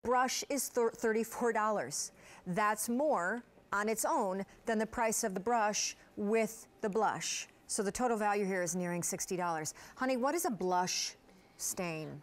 brush is $34. That's more on its own than the price of the brush with the blush. So the total value here is nearing $60. Honey, what is a blush stain?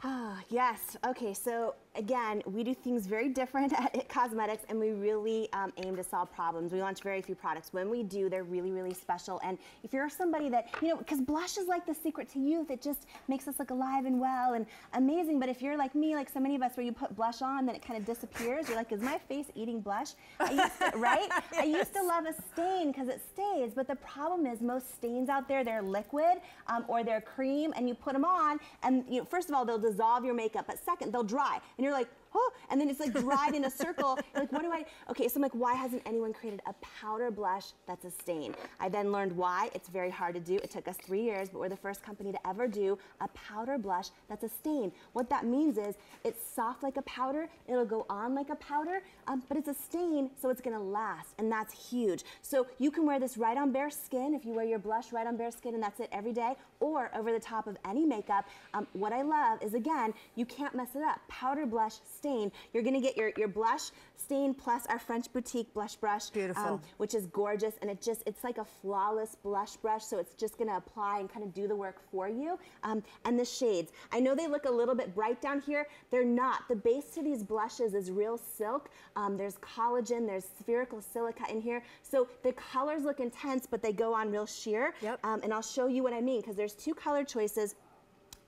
Yes, okay, so again, we do things very different at IT Cosmetics, and we really aim to solve problems. We launch very few products. When we do, they're really, really special. And if you're somebody that, you know, because blush is like the secret to youth, it just makes us look alive and well and amazing. But if you're like me, like so many of us, where you put blush on, then it kind of disappears. You're like, is my face eating blush? I used to, right? Yes. I used to love a stain because it stays, but the problem is most stains out there, they're liquid or they're cream, and you put them on, and you know, first of all, they'll dissolve your makeup, but second, they'll dry. And you're like, oh, and then it's like dried in a circle. You're like, what do I, okay, so I'm like, why hasn't anyone created a powder blush that's a stain? I then learned why. It's very hard to do. It took us 3 years, but we're the first company to ever do a powder blush that's a stain. What that means is it's soft like a powder, it'll go on like a powder, but it's a stain, so it's gonna last, and that's huge. So you can wear this right on bare skin, if you wear your blush right on bare skin and that's it every day, or over the top of any makeup. What I love is, again, you can't mess it up. Powder blush stain. You're gonna get your blush stain plus our French Boutique blush brush. Beautiful. Which is gorgeous, and it's like a flawless blush brush, so it's just gonna apply and kind of do the work for you. And the shades. I know they look a little bit bright down here. They're not. The base to these blushes is real silk. There's collagen, there's spherical silica in here. So the colors look intense, but they go on real sheer. Yep. And I'll show you what I mean, because there's 2 color choices.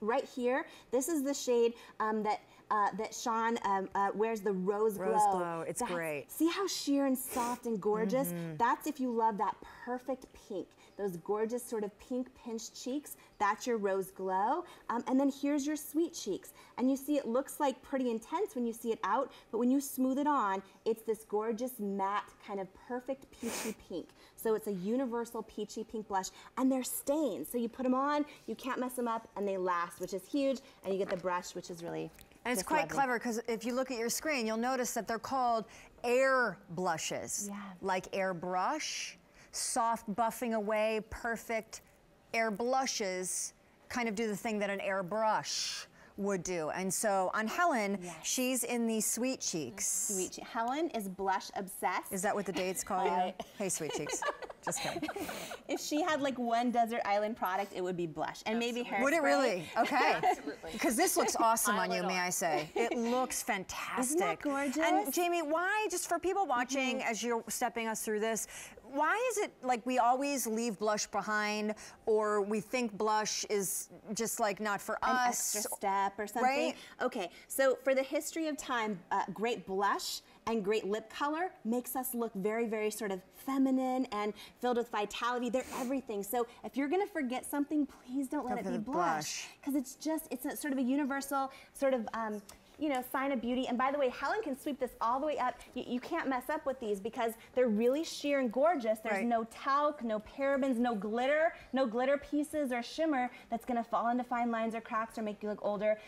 Right here, this is the shade that Sean wears, the Rose Glow. Rose Glow, it's great. See how sheer and soft and gorgeous? That's if you love that perfect pink, those gorgeous sort of pink pinched cheeks, that's your Rose Glow. And then here's your sweet cheeks. And you see it looks like pretty intense when you see it out, but when you smooth it on, it's this gorgeous matte kind of perfect peachy pink. So it's a universal peachy pink blush, and they're stains. So you put them on, you can't mess them up, and they last, which is huge, and you get the brush, which is really And it's quite clever, because if you look at your screen, you'll notice that they're called air blushes. Yeah. Like Airbrush, soft buffing away, perfect. Air blushes kind of do the thing that an airbrush would do. And so on Helen, yes, she's in the Sweet Cheeks. Helen is blush obsessed. Is that what the dates call you? Hey, Sweet Cheeks. Just kidding. If she had like one desert island product, it would be blush, and maybe hairspray. Would it really? Okay. Absolutely. Because this looks awesome on you, may I say. It looks fantastic. Isn't that gorgeous? And Jamie, why, just for people watching as you're stepping us through this, why is it like we always leave blush behind, or we think blush is just like not for An us? extra step or something? Right? Okay, so for the history of time, great blush and great lip color makes us look very, very sort of feminine and filled with vitality. They're everything. So if you're gonna forget something, please don't let it be blush. Because it's a sort of a universal sort of, you know, sign of beauty. And by the way, Helen can sweep this all the way up. You can't mess up with these because they're really sheer and gorgeous. There's no talc, no parabens, no glitter pieces or shimmer that's gonna fall into fine lines or cracks or make you look older.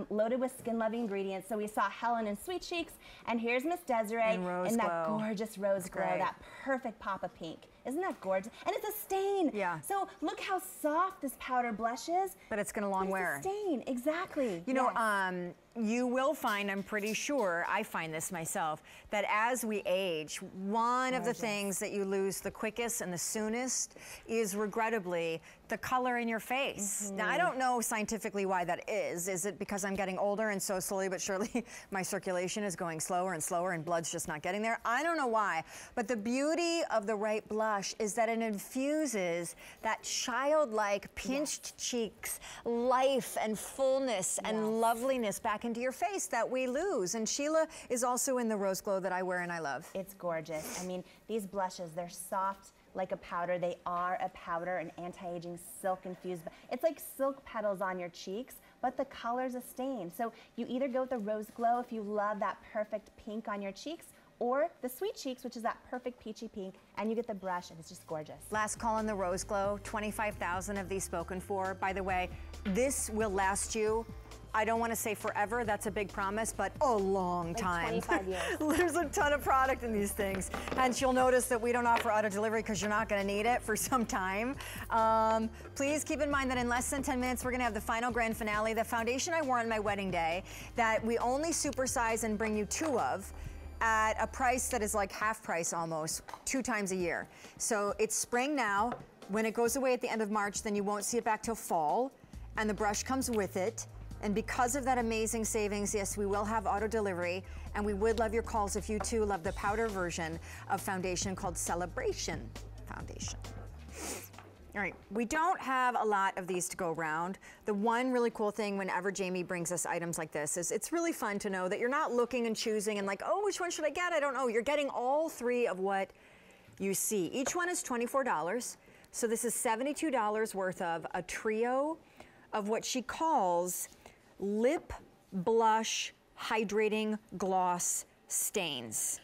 Loaded with skin-loving ingredients. So we saw Helen in Sweet Cheeks, and here's Miss Desiree in that gorgeous Rose Glow, that perfect pop of pink. Isn't that gorgeous? And it's a stain. Yeah. So look how soft this powder blush is. But it's gonna long wear. It's a stain, exactly. You know, you will find, I'm pretty sure, I find this myself, that as we age, one of the things that you lose the quickest and the soonest is regrettably the color in your face. Now, I don't know scientifically why that is. Is it because I'm getting older and so slowly but surely my circulation is going slower and slower and blood's just not getting there? I don't know why. But the beauty of the right blush is that it infuses that childlike pinched cheeks, life and fullness and loveliness back into your face that we lose. And Sheila is also in the Rose Glow that I wear and I love. It's gorgeous. I mean, these blushes, they're soft like a powder. They are a powder, an anti-aging silk infused. It's like silk petals on your cheeks, but the color's a stain. So you either go with the Rose Glow if you love that perfect pink on your cheeks, or the Sweet Cheeks, which is that perfect peachy pink, and you get the brush, and it's just gorgeous. Last call on the Rose Glow, 25,000 of these spoken for. By the way, this will last you I don't want to say forever, that's a big promise, but a long time. Like 25 years. There's a ton of product in these things. And you'll notice that we don't offer auto delivery because you're not going to need it for some time. Please keep in mind that in less than 10 minutes, we're going to have the final grand finale, the foundation I wore on my wedding day that we only supersize and bring you 2 of at a price that is like half price almost, 2 times a year. So it's spring now. When it goes away at the end of March, then you won't see it back till fall, and the brush comes with it. And because of that amazing savings, yes, we will have auto delivery, and we would love your calls if you too love the powder version of foundation called Celebration Foundation. All right, we don't have a lot of these to go around. The one really cool thing whenever Jamie brings us items like this is it's really fun to know that you're not looking and choosing and like, oh, which one should I get? I don't know. You're getting all 3 of what you see. Each one is $24. So this is $72 worth of a trio of what she calls lip blush hydrating gloss stains.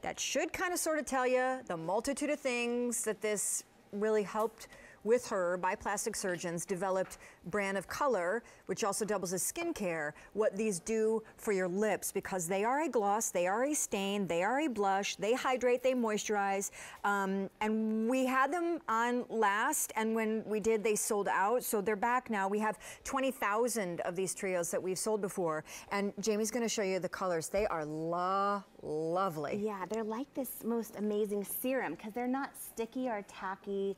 That should kind of sort of tell you the multitude of things that this really helped with her by plastic surgeons, developed brand of color, which also doubles as skincare, what these do for your lips, because they are a gloss, they are a stain, they are a blush, they hydrate, they moisturize, and we had them on last, and when we did, they sold out, so they're back now. We have 20,000 of these trios that we've sold before, and Jamie's gonna show you the colors. They are lovely. Yeah, they're like this most amazing serum because they're not sticky or tacky.